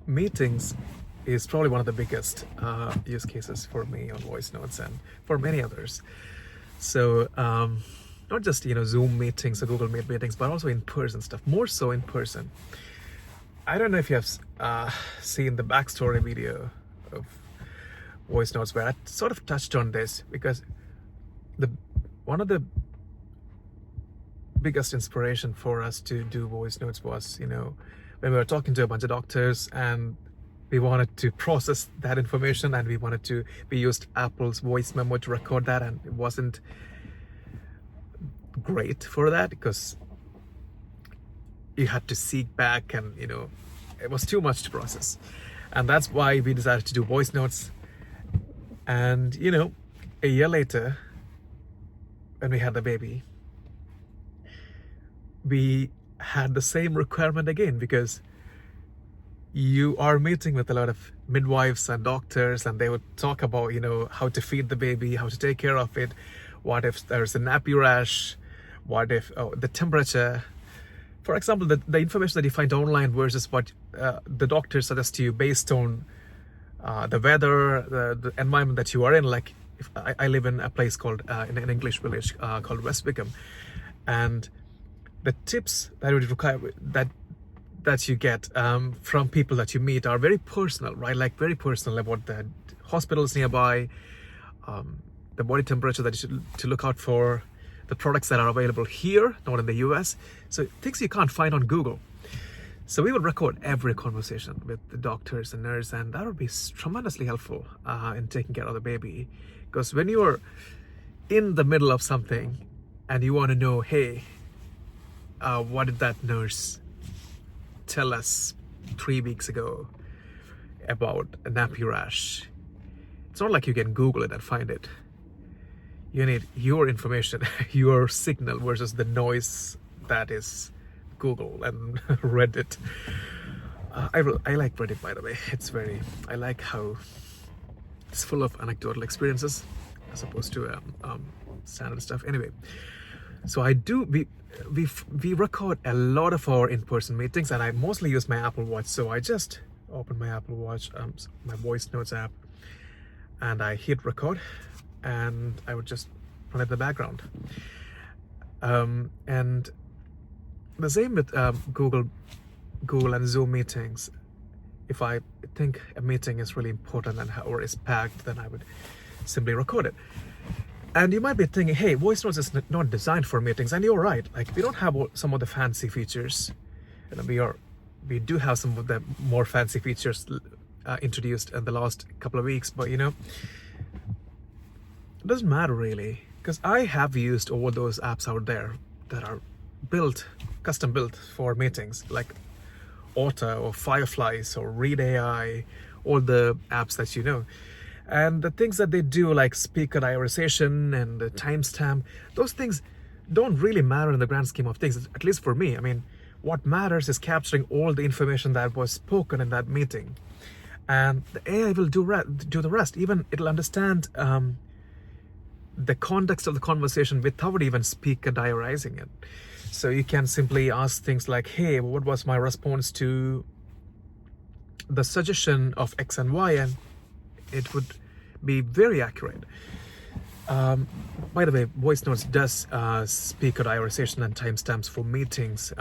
Meetings is probably one of the biggest use cases for me on Voicenotes and for many others. So not just Zoom meetings or Google Meet meetings, but also in person stuff. More so in person. I don't know if you have seen the backstory video of Voicenotes where I sort of touched on this, because one of the biggest inspiration for us to do Voicenotes was, when we were talking to a bunch of doctors and we wanted to process that information, and we used Apple's voice memo to record that, and it wasn't great for that because you had to seek back, and it was too much to process. And that's why we decided to do Voicenotes. And a year later, when we had the baby, we had the same requirement again, because you are meeting with a lot of midwives and doctors, and they would talk about how to feed the baby, how to take care of it, what if there's a nappy rash, what if the temperature, for example, the information that you find online versus what the doctor suggests to you based on the weather, the environment that you are in. Like, if I live in a place called in an English village called West Wickham, and the tips that would require that you get from people that you meet are very personal, right? Like very personal about the hospitals nearby, the body temperature that you should to look out for, the products that are available here, not in the US. So things you can't find on Google. So we would record every conversation with the doctors and nurse, and that would be tremendously helpful in taking care of the baby. Because when you're in the middle of something and you want to know, hey, what did that nurse tell us 3 weeks ago about a nappy rash? It's not like you can Google it and find it. You need your information, your signal versus the noise that is Google and Reddit. I like Reddit, by the way. I like how it's full of anecdotal experiences as opposed to standard stuff. Anyway, so we record a lot of our in-person meetings, and I mostly use my Apple Watch. So I just open my Apple Watch, my Voicenotes app, and I hit record, and I would just run it in the background. And the same with Google and Zoom meetings. If I think a meeting is really important or is packed, then I would simply record it. And you might be thinking, hey, Voicenotes is not designed for meetings, and you're right. Like, we don't have some of the fancy features, and we do have some of the more fancy features introduced in the last couple of weeks, but it doesn't matter really, because I have used all those apps out there that are custom built for meetings, like Otter or Fireflies or Read AI, all the apps that you know. And the things that they do, like speaker diarization and the timestamp, those things don't really matter in the grand scheme of things, at least for me. I mean, what matters is capturing all the information that was spoken in that meeting. And the AI will do the rest. Even it'll understand the context of the conversation without even speaker diarizing it. So you can simply ask things like, hey, what was my response to the suggestion of X and Y? And it would be very accurate. By the way, Voicenotes does speaker diarization and timestamps for meetings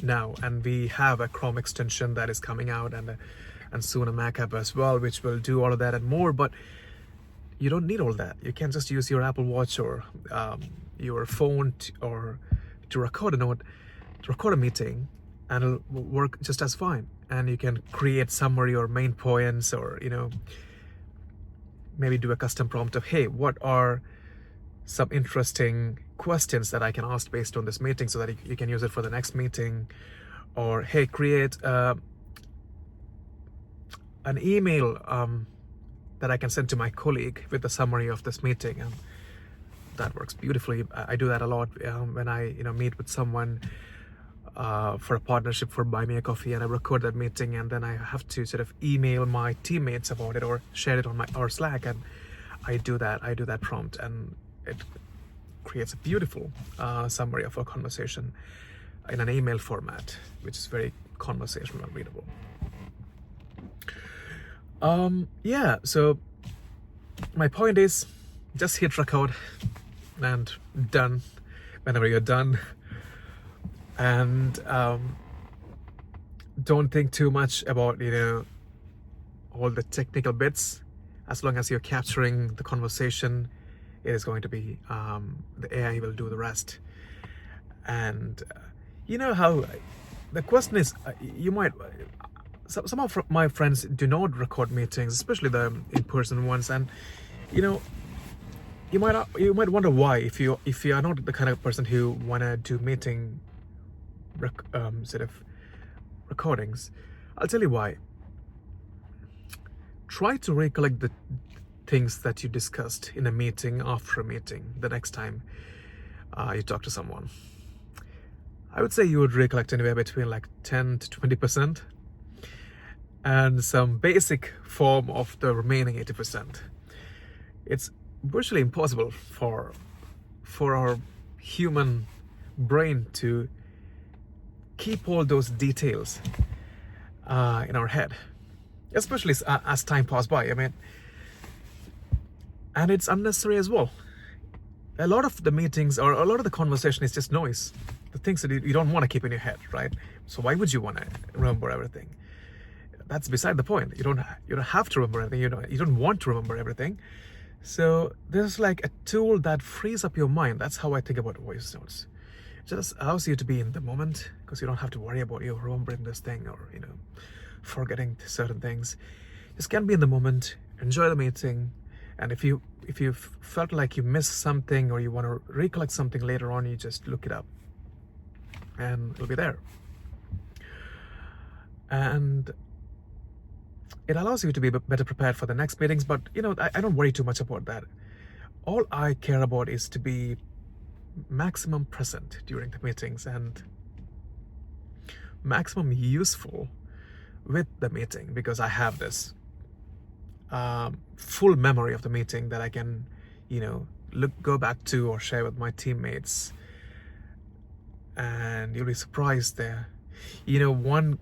now, and we have a Chrome extension that is coming out, and soon a Mac app as well, which will do all of that and more. But you don't need all that. You can just use your Apple Watch or your phone to record a meeting, and it'll work just as fine. And you can create summary or main points, or maybe do a custom prompt of, hey, what are some interesting questions that I can ask based on this meeting, so that you can use it for the next meeting. Or, hey, create an email that I can send to my colleague with a summary of this meeting. And that works beautifully. I do that a lot when I meet with someone for a partnership for Buy Me a Coffee, and I record that meeting, and then I have to sort of email my teammates about it or share it on our Slack, and I do that prompt, and it creates a beautiful summary of our conversation in an email format, which is very conversational and readable. Yeah, so my point is, just hit record and done whenever you're done. And don't think too much about, all the technical bits. As long as you're capturing the conversation, it is going to be, the AI will do the rest. And you know how the question is, you might, some of my friends do not record meetings, especially the in-person ones, and you might wonder why, if you are not the kind of person who wanna do meeting sort of recordings. I'll tell you why. Try to recollect the things that you discussed in a meeting after a meeting the next time you talk to someone. I would say you would recollect anywhere between like 10 to 20%, and some basic form of the remaining 80%. It's virtually impossible for our human brain to keep all those details in our head, especially as time passes by. I mean, and it's unnecessary as well. A lot of the meetings or a lot of the conversation is just noise, the things that you don't want to keep in your head, right? So why would you want to remember everything? That's beside the point. You don't have to remember everything. You don't want to remember everything. So there's like a tool that frees up your mind. That's how I think about voice notes. It just allows you to be in the moment, because you don't have to worry about you remembering this thing or forgetting certain things. Just can be in the moment, enjoy the meeting, and if you felt like you missed something or you want to recollect something later on, you just look it up and it'll be there. And it allows you to be better prepared for the next meetings, but I don't worry too much about that. All I care about is to be maximum present during the meetings and maximum useful with the meeting, because I have this full memory of the meeting that I can go back to or share with my teammates, and you'll be surprised there. One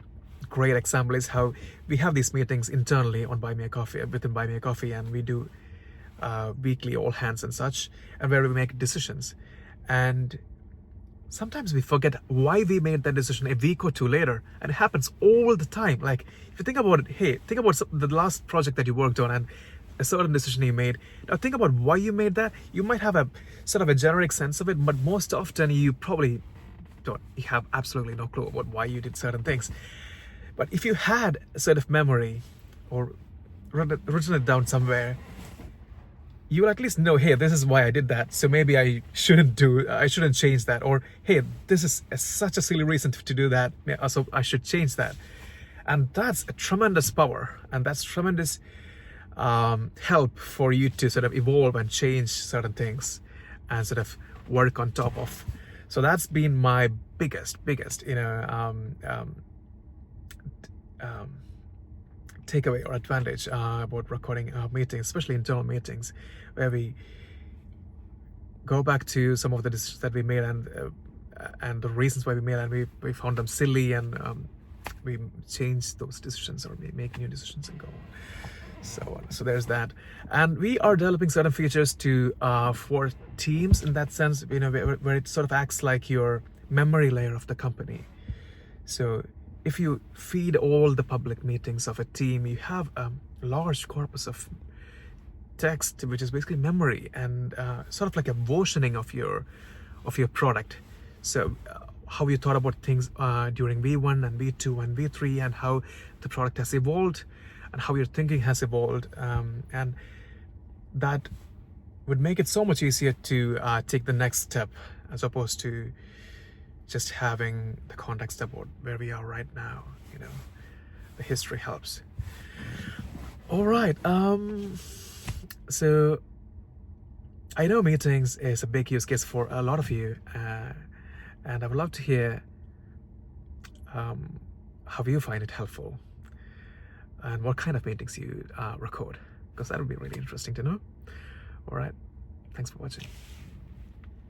great example is how we have these meetings internally on Buy Me a Coffee, within Buy Me a Coffee, and we do weekly all hands and such, and where we make decisions. And sometimes we forget why we made that decision a week or two later, and it happens all the time. Like, if you think about it, think about the last project that you worked on and a certain decision you made. Now think about why you made that. You might have a sort of a generic sense of it, but most often you probably don't. You have absolutely no clue about why you did certain things. But if you had a sort of memory or written it down somewhere, you will at least know, hey, this is why I did that, so maybe I shouldn't change that. Or, hey, this is such a silly reason to do that, so I should change that. And that's a tremendous power, and that's tremendous help for you to sort of evolve and change certain things and sort of work on top of. So that's been my biggest takeaway or advantage about recording meetings, especially internal meetings, where we go back to some of the decisions that we made and the reasons why we made, and we found them silly, and we change those decisions or we make new decisions and go on. So there's that. And we are developing certain features to for teams, in that sense, where it sort of acts like your memory layer of the company. So if you feed all the public meetings of a team, you have a large corpus of text, which is basically memory, and sort of like a versioning of your product. So how you thought about things during V1 and V2 and V3, and how the product has evolved and how your thinking has evolved, and that would make it so much easier to take the next step, as opposed to just having the context about where we are right now. The history helps. All right. So I know meetings is a big use case for a lot of you, and I would love to hear how you find it helpful and what kind of meetings you record, because that would be really interesting to know. All right. Thanks for watching.